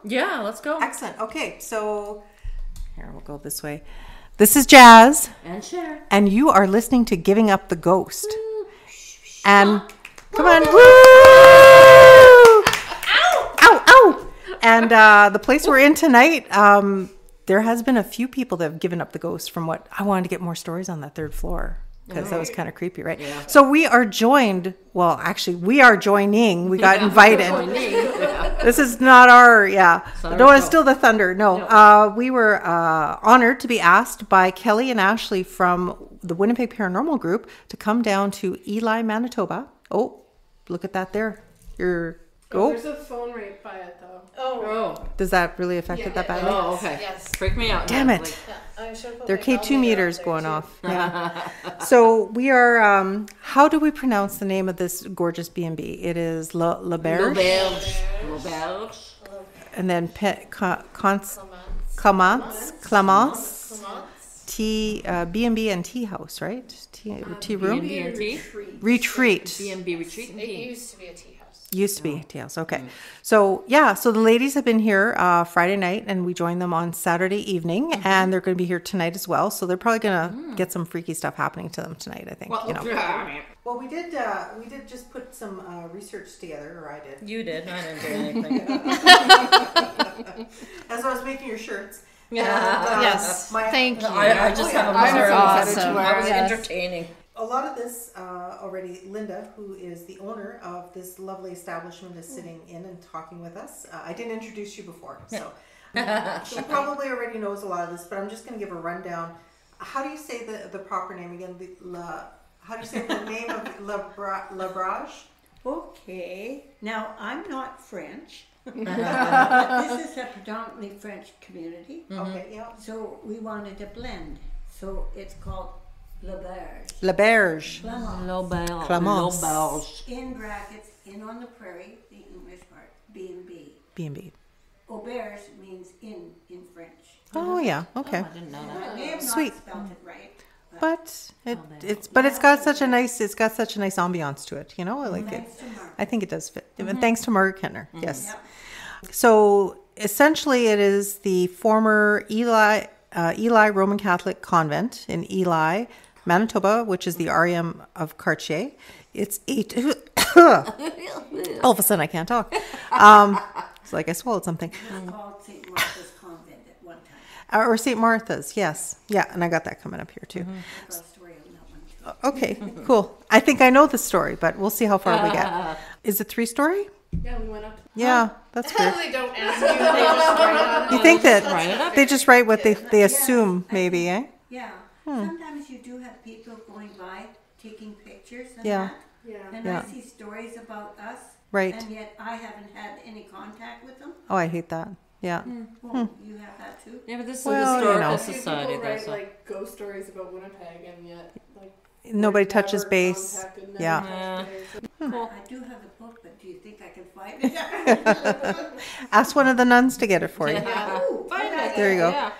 Yeah, let's go. Excellent. Okay, so here we'll go this way. This is Jazz. And Cher. And you are listening to Giving Up the Ghost. And come on. Woo! Ow! Ow! Ow! And the place we're in tonight, there has been a few people that have given up the ghost from what I wanted to get more stories on that third floor. Because that was kind of creepy, right? Yeah. So we are joined. Well, actually, we are joining. We got invited. This is not our, no, it's still the thunder. No. We were honored to be asked by Kelly and Ashley from the Winnipeg Paranormal Group to come down to Elie, Manitoba. Oh, look at that there. There's a phone right by it, though. Oh. Does that really affect it that badly? Oh, okay. Yes. Freak me out. Damn it. Their K2 meters going off. Yeah. So we are, how do we pronounce the name of this gorgeous B&B? It is L'Auberge. And then Clemence. B&B and tea house, right? Tea room? B&B and tea? Retreat. B&B retreat and tea. It used to be a tea house. Used to be a tea house. Okay. So, so the ladies have been here Friday night and we joined them on Saturday evening and they're going to be here tonight as well. So they're probably going to get some freaky stuff happening to them tonight, I think. Well, we did just put some research together, or I did. You did. I didn't do anything. As I was making your shirts. Yes. Thank you. I just have a awesome. I was entertaining. A lot of this already, Linda, who is the owner of this lovely establishment, is sitting in and talking with us. I didn't introduce you before, so she probably already knows a lot of this, but I'm just going to give a rundown. How do you say the proper name again? How do you say the name of L'Auberge? Okay. Now, I'm not French. But this is a predominantly French community. Okay, yeah. So we wanted a blend. So it's called L'Auberge. L'Auberge. L'Auberge. In brackets, in on the prairie, the English part, B&B. B&B. Auberge means in French. Oh, yeah. Okay. I didn't know that. I may have Sweet. not spelled it right. But it's got such a nice ambiance to it, you know. I like it. I think it does fit. Thanks to Margaret Kentner. Yes. Yep. So essentially, it is the former Elie Roman Catholic Convent in Elie, Manitoba, which is the REM of Cartier. It's all of a sudden I can't talk. It's like I swallowed something. It's called St. Martha's Convent at one time. Or St. Martha's, yes. Yeah, and I got that coming up here too. I've got a story on that one too. Okay, cool. I think I know the story, but we'll see how far we get. Is it 3-story? Yeah, we went up. Yeah, that's good. They don't ask you. They just write on You think that they just write what they assume, maybe, eh? Yeah. Sometimes you do have people going by taking pictures and Yeah. that. Yeah. And I see stories about us. Right. And yet I haven't had any contact with them. Oh, I hate that. Yeah. Well, you have that too? Yeah, but this is Well, a historical you know. society. People write So. like ghost stories about Winnipeg, and yet like Nobody never touches base. contacted, never Yeah. touched base. I do have the book, but do you think I can find it? Ask one of the nuns to get it for you. Ooh, Find it. There you go. Yeah.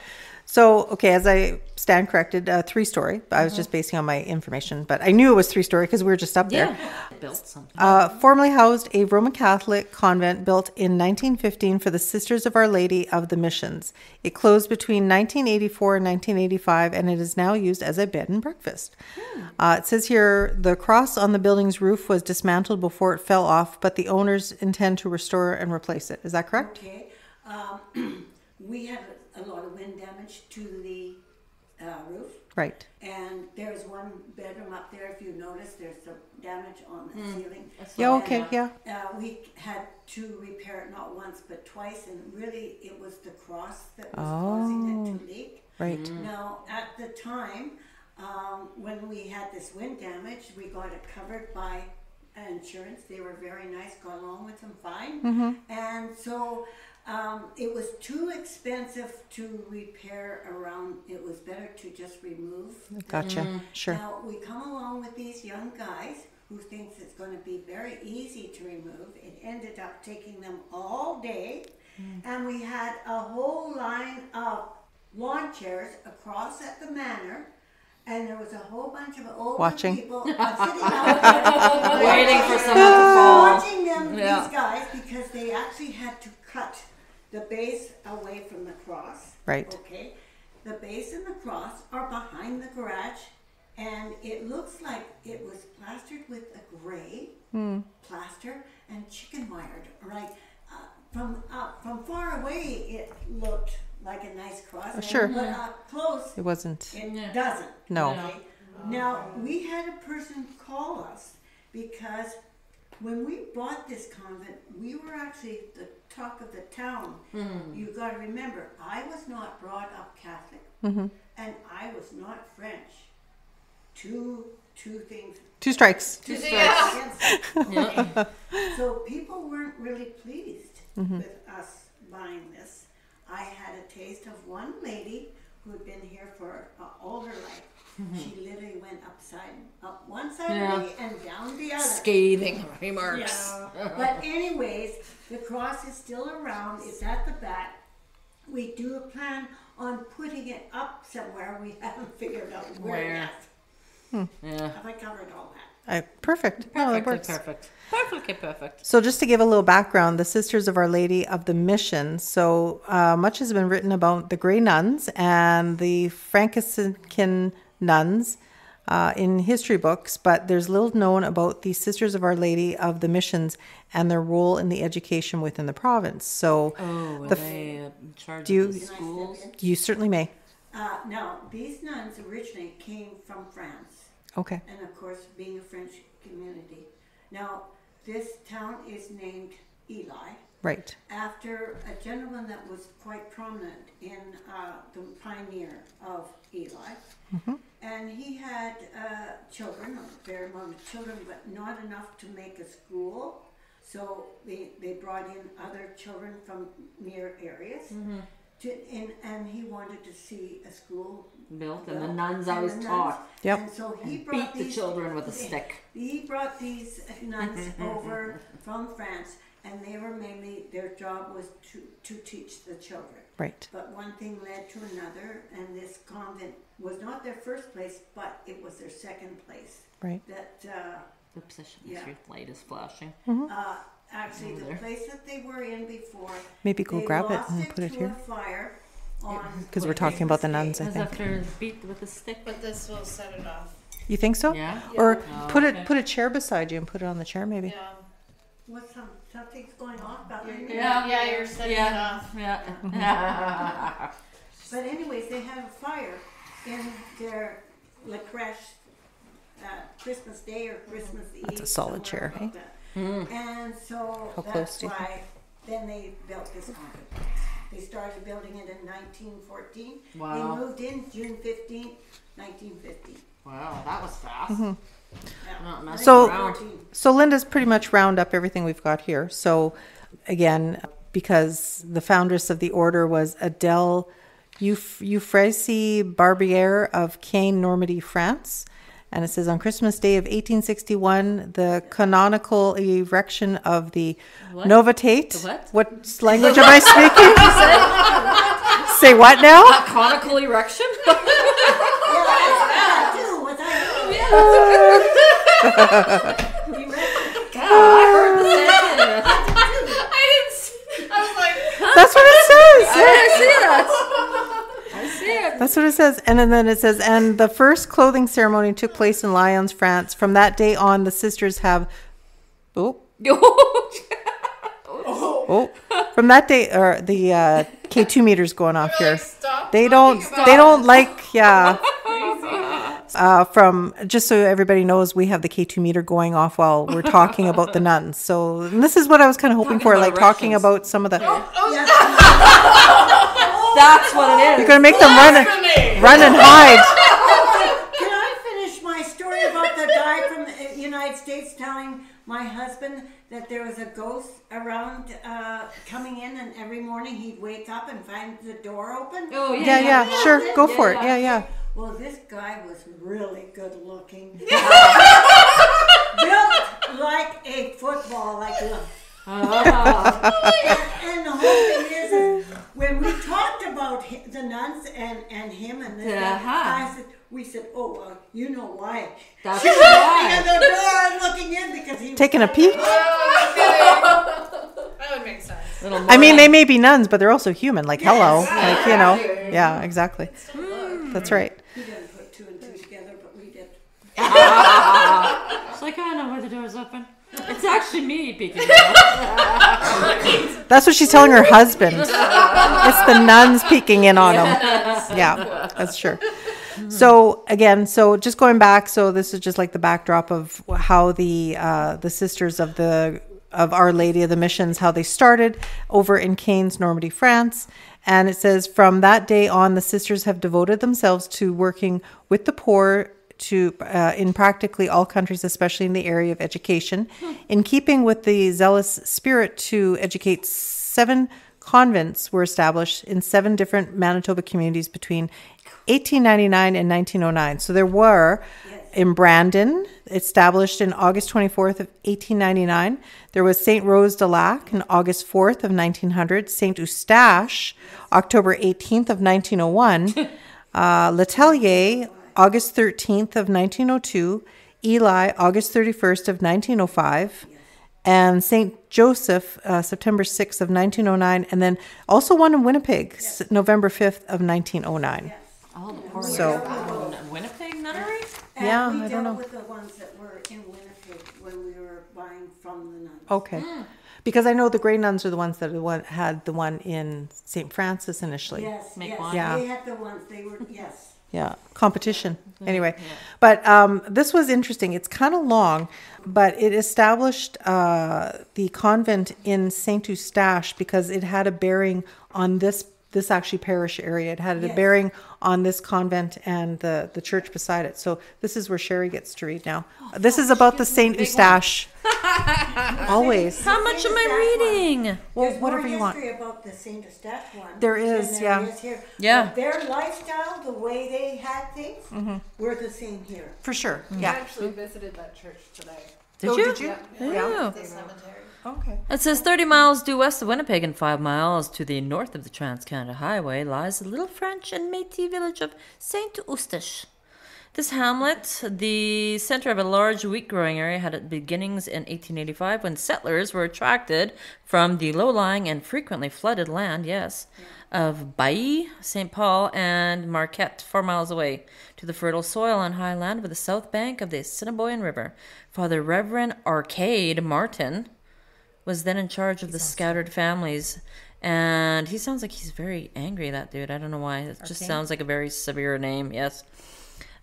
So, okay, as I stand corrected, 3-story. I was just basing on my information, but I knew it was 3-story because we were just up there. Built something. Formerly housed a Roman Catholic convent built in 1915 for the Sisters of Our Lady of the Missions. It closed between 1984 and 1985, and it is now used as a bed and breakfast. It says here, the cross on the building's roof was dismantled before it fell off, but the owners intend to restore and replace it. Is that correct? Okay. We had a lot of wind damage to the roof. Right. And there's one bedroom up there, if you notice, there's some damage on the ceiling. Yeah, okay, yeah. We had to repair it not once but twice, and really it was the cross that was causing it to leak. Right. Now, at the time, when we had this wind damage, we got it covered by insurance. They were very nice, got along with them fine. And so it was too expensive to repair around. It was better to just remove. Gotcha. Sure. Now, we come along with these young guys who thinks it's going to be very easy to remove. It ended up taking them all day. And we had a whole line of lawn chairs across at the manor. And there was a whole bunch of older Watching. people sitting out there Waiting for someone to fall. watching them, these guys, because they actually had to cut the base away from the cross. Right. Okay. The base and the cross are behind the garage, and it looks like it was plastered with a gray plaster and chicken wired. Right. From far away, it looked like a nice cross. Sure. But up close, It wasn't. it doesn't. No. Okay? Now, we had a person call us because when we bought this convent, we were actually the talk of the town. You got to remember, I was not brought up Catholic, and I was not French. Two things. 2 strikes. Two strikes against it. So people weren't really pleased with us buying this. I had a taste of one lady who had been here for all her life. She literally went up one side of me and down the other. Scathing remarks. But anyways, the cross is still around. It's at the back. We do plan on putting it up somewhere. We haven't figured out where yet. Have I covered all that? Perfect. No, that works. Perfectly perfect. So just to give a little background, the Sisters of Our Lady of the Mission. So much has been written about the Grey Nuns and the Franciscan nuns in history books, but there's little known about the Sisters of Our Lady of the Missions and their role in the education within the province. So were they in charge do you- of the schools? you certainly may. Now, these nuns originally came from France. Okay. And of course, being a French community. Now, this town is named Elie Right. after a gentleman that was quite prominent in the pioneer of Elie. And he had children, a fair amount of children, but not enough to make a school. So they brought in other children from near areas. And he wanted to see a school Built, and the nuns always taught. Yep. And so he brought Beat the children with a stick. He brought these nuns over from France, and they were mainly, their job was to teach the children. Right. But one thing led to another, and this convent was not their first place, but it was their second place. Right. That The position Yeah. light is flashing. actually the there. place that they were in before. Maybe go they grab it lost and put it to here. A fire on Because we're talking about the nuns, I As think. after beat with a stick. But this will set it off. You think so? Yeah. Or Oh, put okay. a chair beside you and put it on the chair, maybe. Yeah. What's something's going off about there. Yeah, you're setting it off. Yeah. But anyways, they had a fire in their La Crèche Christmas Day or Christmas Eve. That's a solid somewhere chair, about that. And so How close that's do you think? why then they built this convent. They started building it in 1914. Wow. They moved in June 15th, 1950. Wow, that was fast. Yeah. Not messing So- around. So Linda's pretty much round up everything we've got here. So again, because the foundress of the order was Adele Euphrasie Barbier of Caen, Normandy, France. And it says on Christmas Day of 1861, the canonical erection of the What? Novatate. The what? What language am I speaking? Say what now? A conical erection? Yeah, was I? You reckon? God, I heard the same thing. I didn't see. I was like, That's what it says. I see that. I see it. That's what it says. And then it says, and the first clothing ceremony took place in Lyons, France. From that day on, the sisters have, from that day, or the K2 meters going off here. stop. They don't like, yeah. From, just so everybody knows, we have the K2 meter going off while we're talking about the nuns. So and this is what I was kind of hoping for, about like talking erections. about some of the, That's what it is. you're going to make them run and hide. Can I finish my story about the guy from the United States telling my husband that there was a ghost around coming in, and every morning he'd wake up and find the door open? Oh, Yeah, sure. Go for it. Yeah. Well, this guy was really good looking. Built like a football, like a... And the whole thing is when we talked about the nuns and him and this, we said, oh, well, you know why. That's She was why. opening the door and looking in because he was Taking a peek. That would make sense. I mean, they may be nuns, but they're also human. Like, hello. Like, you know. Yeah, exactly. That's right. We didn't put two and two together, but we did. It's like, I know where the door's open. It's actually me peeking. That's what she's telling her husband. It's the nuns peeking in on him. Yeah, that's true. So again, so just going back, so this is just like the backdrop of how the sisters of Our Lady of the Missions, how they started over in Cairns, Normandy, France. And it says, from that day on, the sisters have devoted themselves to working with the poor in practically all countries, especially in the area of education. In keeping with the zealous spirit to educate, 7 convents were established in 7 different Manitoba communities between 1899 and 1909. So there were in Brandon, established in August 24th of 1899. There was St. Rose de Lac on August 4th of 1900. St. Eustache, October 18th of 1901. L'Atelier, August 13th of 1902. Elie, August 31st of 1905. And St. Joseph, September 6th of 1909. And then also one in Winnipeg, November 5th of 1909. Oh, the poor Winnipeg nunnery? And Yeah, we I don't know. dealt with the ones that were in Winnipeg when we were buying from the nuns. Okay. Because I know the Grey Nuns are the ones that had the one in St. Francis initially. Yes, Make yes. one. Yeah. They had the ones, they were, yes. Yeah, competition. Anyway, but this was interesting. It's kind of long, but it established the convent in St. Eustache because it had a bearing on this actually parish area. It had a bearing on this convent and the church beside it. So this is where Sherry gets to read now. This is about the St. Eustache. Always. How much am I reading? Well, There's whatever more you want. history about the Saint Eustache one. There is, than yeah. is here. Yeah. But their lifestyle, the way they had things, were the same here. For sure. I Yeah. actually visited that church today. Did Oh, you? did you? Yeah. The cemetery. Okay. It says 30 miles due west of Winnipeg and 5 miles to the north of the Trans-Canada Highway lies the little French and Métis village of Saint Eustache. This hamlet, the center of a large wheat-growing area, had its beginnings in 1885 when settlers were attracted from the low-lying and frequently flooded land, of Bailly, St. Paul, and Marquette, 4 miles away, to the fertile soil on high land over the south bank of the Assiniboine River. Father Reverend Arcade Martin was then in charge of the scattered families. And he sounds like he's very angry, that dude. I don't know why. It just sounds like a very severe name, yes.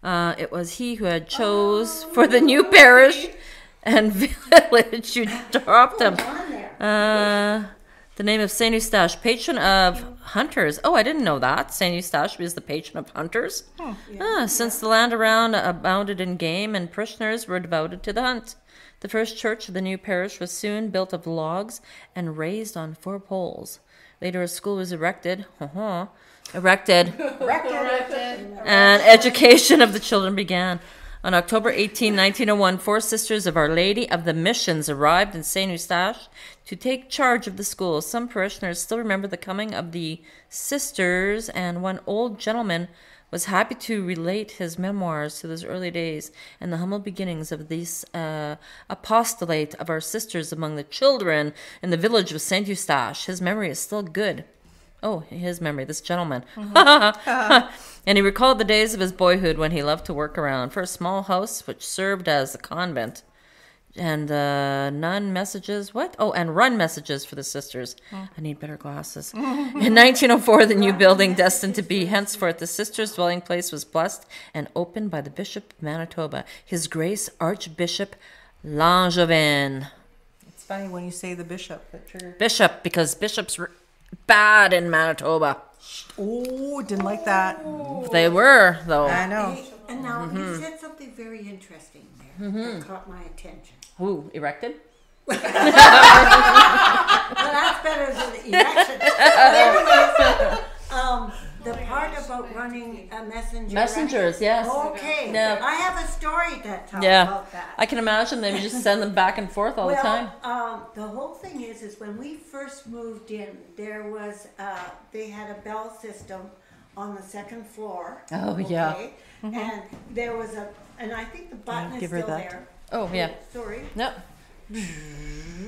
It was he who had chose for the new parish and village who dropped him. The name of Saint Eustache, patron of hunters. Oh, I didn't know that. Saint Eustache is the patron of hunters. Since the land around abounded in game and parishioners were devoted to the hunt. The first church of the new parish was soon built of logs and raised on 4 poles. Later, a school was erected, and education of the children began. On October 18, 1901, 4 sisters of Our Lady of the Missions arrived in St. Eustache to take charge of the school. Some parishioners still remember the coming of the sisters, and one old gentleman was happy to relate his memoirs to those early days and the humble beginnings of this apostolate of our sisters among the children in the village of St. Eustache. His memory is still good. Oh, his memory, this gentleman. And he recalled the days of his boyhood when he loved to work around for a small house which served as a convent. And nun messages, what? Oh, and run messages for the sisters. I need better glasses. In 1904, the new building destined to be henceforth the sisters' dwelling place was blessed and opened by the Bishop of Manitoba, His Grace Archbishop Langevin. It's funny when you say the bishop. Bishop, because bishops were bad in Manitoba. Oh, didn't like that. They were, though. I know. Hey, and now you said something very interesting there that caught my attention. Ooh, erected? Well, that's better than the election. Anyways, the part about running a messenger. Messengers, yes. Okay. Yeah. I have a story that tells Yeah. about that. I can imagine them just send them back and forth all the time. The whole thing is when we first moved in, there was they had a bell system on the second floor. Oh, yeah. And there was and I think the button is give her still that. there. Oh, yeah. Sorry. Nope.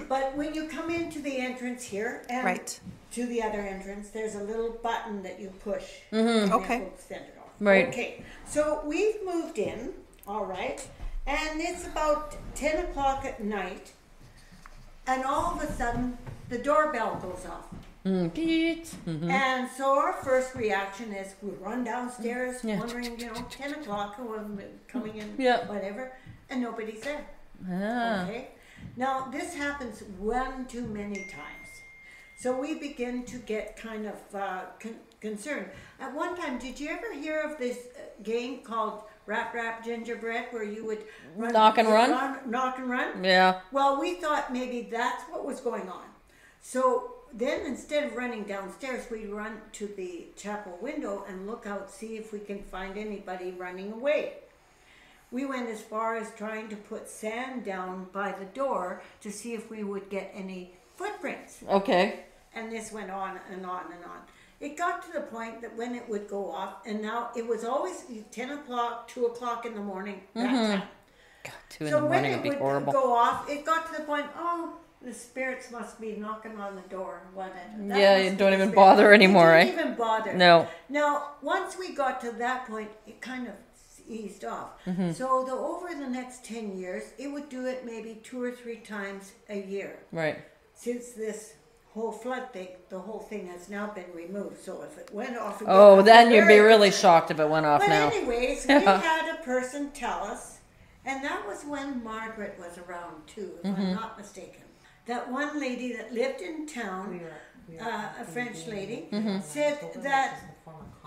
But when you come into the entrance here and Right. to the other entrance, there's a little button that you push. Mm-hmm. And Okay. it will send it off. Right. Okay. So we've moved in, all right, and it's about 10 o'clock at night, and all of a sudden the doorbell goes off. Pete. And so our first reaction is we run downstairs, Yeah. wondering, 10 o'clock, coming in, Yeah. whatever, and nobody's there. Ah. Okay. Now this happens one too many times, so we begin to get kind of concerned. At one time, did you ever hear of this game called Rap Gingerbread, where you would Knock and run? knock and run? Yeah. Well, we thought maybe that's what was going on. So then instead of running downstairs, we run to the chapel window and look out, see if we can find anybody running away. We went as far as trying to put sand down by the door to see if we would get any footprints. Okay. And this went on and on and on. It got to the point that when it would go off, and now it was always 10 o'clock, 2 o'clock in the morning, that time. God, 2 in So the when morning it would be would horrible. go off, it got to the point, the spirits must be knocking on the door. Yeah, you don't even bother anymore, You eh? didn't even bother. No. Now, once we got to that point, it kind of eased off. Mm-hmm. So over the next 10 years, it would do it maybe 2 or 3 times a year. Right. Since this whole flood thing, the whole thing has now been removed. So if it went off again, Oh, I'd then you'd be very really concerned. shocked if it went off But now. anyways, we had a person tell us, and that was when Margaret was around too, if Mm-hmm. I'm not mistaken. That one lady that lived in town, a French lady, Mm-hmm. said that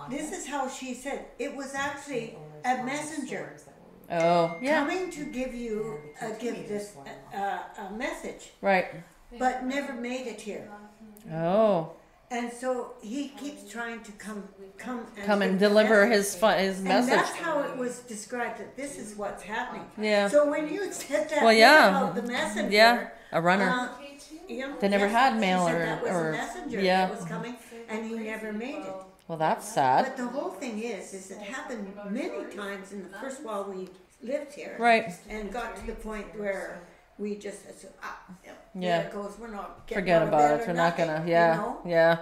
this is how she said it was actually a messenger Oh, yeah. coming to give you a message, Right. but never made it here. Oh. And so he keeps trying to come Come and give the deliver message. his And message. that's how it was described, that this is what's happening. Yeah. So when you said that Well, yeah. about the messenger, Yeah. A runner. they never had mail she said or- that was or- a messenger yeah. that was coming, and he never made it. Well, that's sad. But the whole thing is it happened many times in the first while we lived here, Right. and got to the point where we just said, Yeah. there it goes, we're not getting Forget out of about bed it. or We're not nothing, gonna. Yeah. you know? Yeah.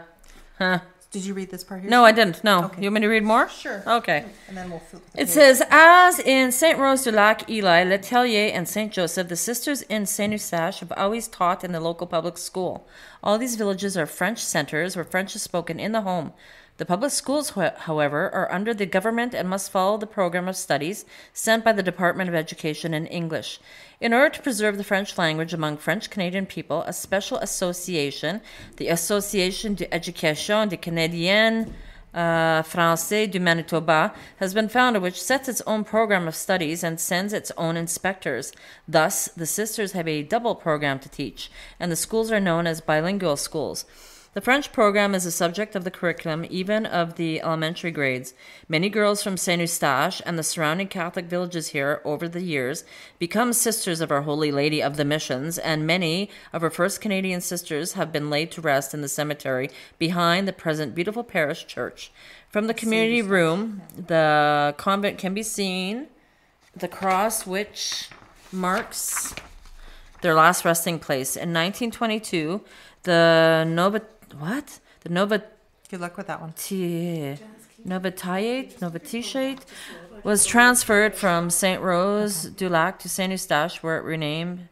Huh. Did you read this part here? No, I didn't. No. Okay. You want me to read more? Sure. Okay. And then we'll flip the It page. says, as in St. Rose du Lac, Elie, L'Atelier, and St. Joseph, the sisters in Saint Eustache have always taught in the local public school. All these villages are French centers where French is spoken in the home. The public schools, however, are under the government and must follow the program of studies sent by the Department of Education in English. In order to preserve the French language among French Canadian people, a special association, the Association d'Éducation des Canadiens Français du Manitoba, has been founded, which sets its own program of studies and sends its own inspectors. Thus, the sisters have a double program to teach, and the schools are known as bilingual schools. The French program is the subject of the curriculum, even of the elementary grades. Many girls from Saint Eustache and the surrounding Catholic villages here over the years become sisters of Our Holy Lady of the Missions, and many of our first Canadian sisters have been laid to rest in the cemetery behind the present beautiful parish church. From the community room, the convent can be seen, the cross which marks their last resting place. In 1922, the Good luck with that one. Novitiate was transferred from St. Rose du Lac to Saint Eustache, where it remained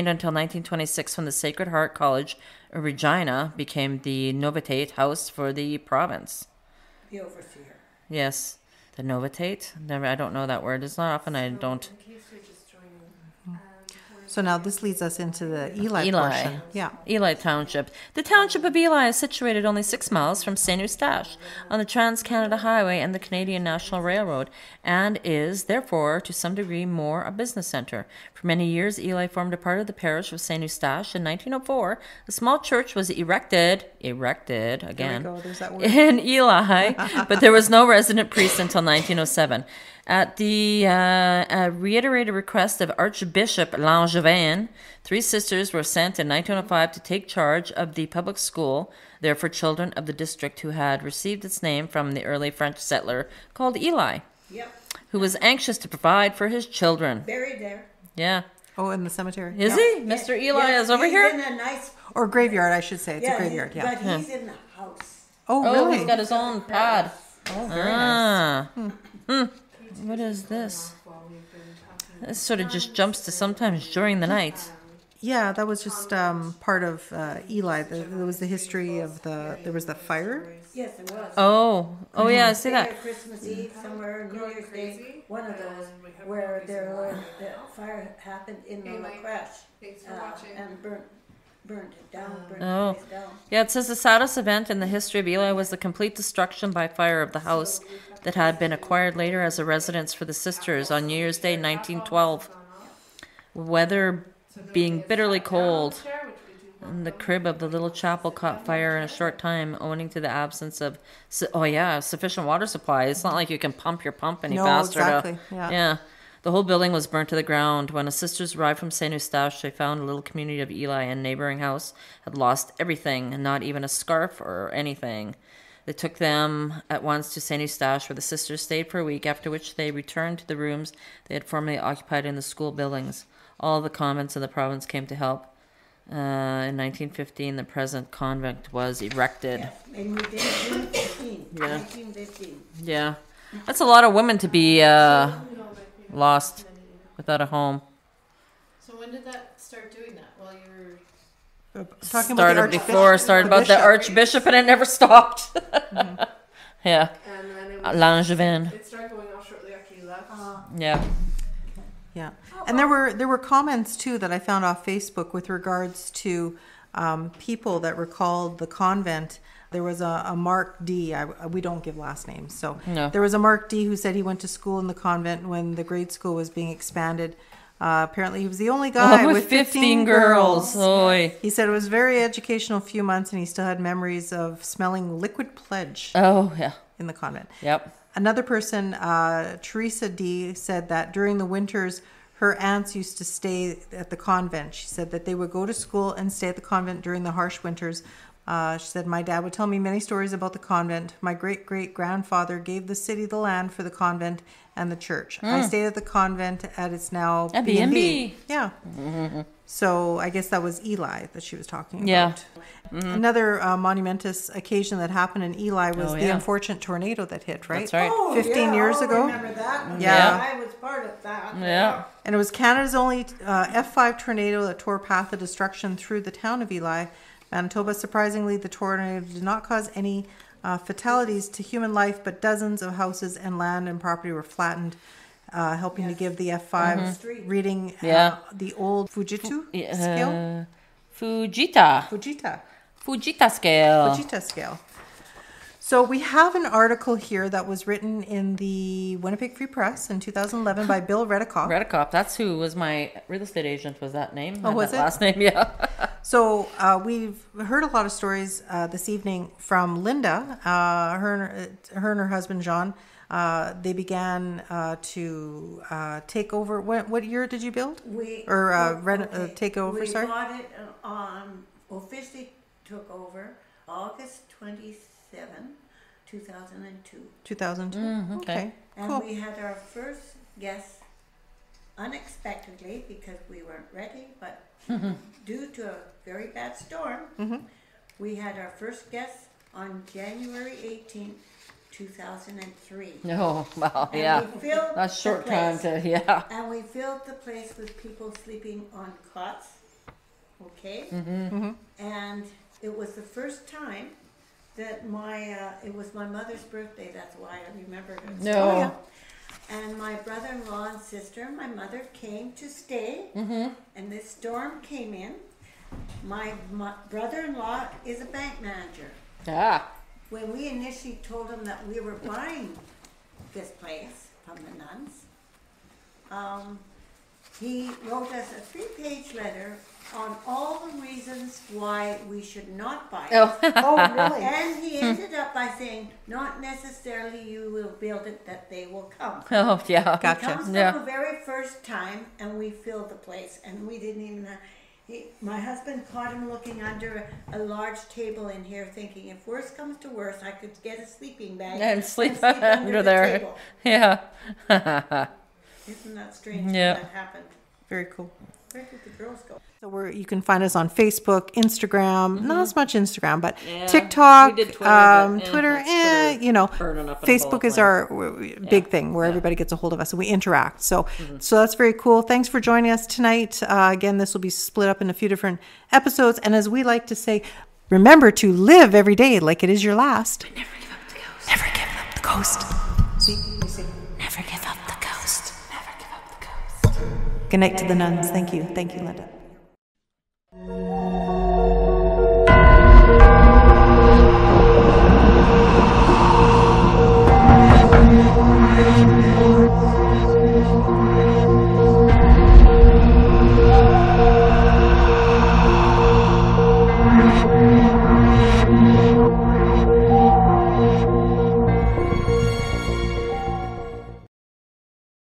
until 1926, when the Sacred Heart College of Regina became the Novitiate house for the province. The overseer. Yes, the Novitiate. I don't know that word. It's not often I don't. So now this leads us into the Elie Elie. portion. Yeah. Elie Township. The township of Elie is situated only 6 miles from Saint Eustache on the Trans-Canada Highway and the Canadian National Railroad, and is, therefore, to some degree more a business centre. For many years, Elie formed a part of the parish of Saint Eustache. In 1904, a small church was erected again, There we go. There's that word. in Elie, but there was no resident priest until 1907. At the reiterated request of Archbishop Langevin, 3 sisters were sent in 1905 to take charge of the public school there for children of the district, who had received its name from the early French settler called Elie, Yep. who was anxious to provide for his children. Buried there. Yeah. Oh, in the cemetery. Is he? Mr. Eli is over he's here? in a nice, Or graveyard, I should say. It's a graveyard, yeah. But he's in the house. Oh, Oh, really? he's got his own pad. Oh, very nice. What is this? This sort of just jumps to sometimes during the night. Yeah, that was just part of Eli. There was the history of there was the fire. Yes, it was. Oh, yeah, I see that. Christmas Eve, somewhere, New Year's Day, one of those where the fire happened in the crash. Thanks for watching. And burned it down, burned Oh. the place down. Yeah, it says the saddest event in the history of Eli was the complete destruction by fire of the house that had been acquired later as a residence for the sisters on New Year's Day 1912. Weather being bitterly cold, and the crib of the little chapel caught fire in a short time owing to the absence of sufficient water supply. It's not like you can pump your pump any faster. Exactly. Yeah. The whole building was burnt to the ground. When the sisters arrived from St. Eustache, they found a little community of Eli and neighboring house had lost everything, and not even a scarf or anything. They took them at once to St. Eustache, where the sisters stayed for a week, after which they returned to the rooms they had formerly occupied in the school buildings. All the convents in the province came to help. In 1915, the present convent was erected. Yes, and we did it in 1915. Yeah. That's a lot of women to be lost without a home. So when did that start doing that? While you were... Talking Started about the before, started about the archbishop, and it never stopped. Yeah. And then it was... Langevin. It started going off shortly after you left. Yeah. Yeah, and there were comments too that I found off Facebook with regards to people that recalled the convent. There was a Mark D. We don't give last names, so No. there was a Mark D. who said he went to school in the convent when the grade school was being expanded. Apparently, he was the only guy with 15 girls. Oy. He said it was a very educational few months, and he still had memories of smelling liquid pledge Oh, yeah. in the convent. Yep. Another person, Teresa D., said that during the winters, her aunts used to stay at the convent. She said that they would go to school and stay at the convent during the harsh winters. She said, my dad would tell me many stories about the convent. My great-great-grandfather gave the city the land for the convent and the church. I stayed at the convent at its now A B&B. B&B. Yeah. So I guess that was Eli that she was talking about. Yeah. Another monumentous occasion that happened in Eli was the yeah. unfortunate tornado that hit, right? That's right. Oh, 15 years I ago? remember that one. Yeah. I was part of that. Yeah. And it was Canada's only F5 tornado that tore path of destruction through the town of Eli, Manitoba. Surprisingly, the tornado did not cause any fatalities to human life, but dozens of houses and land and property were flattened, helping to give the F5 reading the old Fujitsu scale. Fujita scale. Fujita scale. So we have an article here that was written in the Winnipeg Free Press in 2011 by Bill Redikoff. Redikoff. That's who was my real estate agent. Was that name? Oh, was that it? Last name, yeah. So we've heard a lot of stories this evening from Linda. Her and her husband John. They began to take over. What year did you build? Take over? We sorry. bought it officially took over August 27, 2002. 2002. Okay. And Cool. we had our first guest unexpectedly because we weren't ready, but due to a very bad storm, we had our first guest on January 18th, 2003. Oh, well, And yeah. we filled That's the short time place. to, yeah. And we filled the place with people sleeping on cots. Okay? And it was the first time that it was my mother's birthday, that's why I remembered it. No. Oh, yeah. And my brother-in-law and sister and my mother came to stay, and this storm came in. My brother-in-law is a bank manager. Ah. When we initially told him that we were buying this place from the Nuns, he wrote us a 3-page letter on all the reasons why we should not buy it. Oh, really? And he ended up by saying, not necessarily you will build it, that they will come. Oh, yeah. He Gotcha. comes from Yeah. the very first time, and we filled the place, and we didn't even. My husband caught him looking under a large table in here, thinking, if worse comes to worse, I could get a sleeping bag And sleep under under the there. table. Yeah. Isn't that strange? Yeah. That happened. Very cool. Where did the girls go? So you can find us on Facebook, Instagram, not as much Instagram, but Yeah, TikTok, we did Twitter, but, Twitter, that's Twitter you know, burning up in a Facebook is bullet our big thing where everybody gets a hold of us and we interact. So that's very cool. Thanks for joining us tonight. Again, this will be split up in a few different episodes. And as we like to say, remember to live every day like it is your last. But never give up the ghost. Never give up the ghost. See, you say, Never give up the ghost. Never give up the ghost. good night to the nuns. Thank you. Thank you, Linda.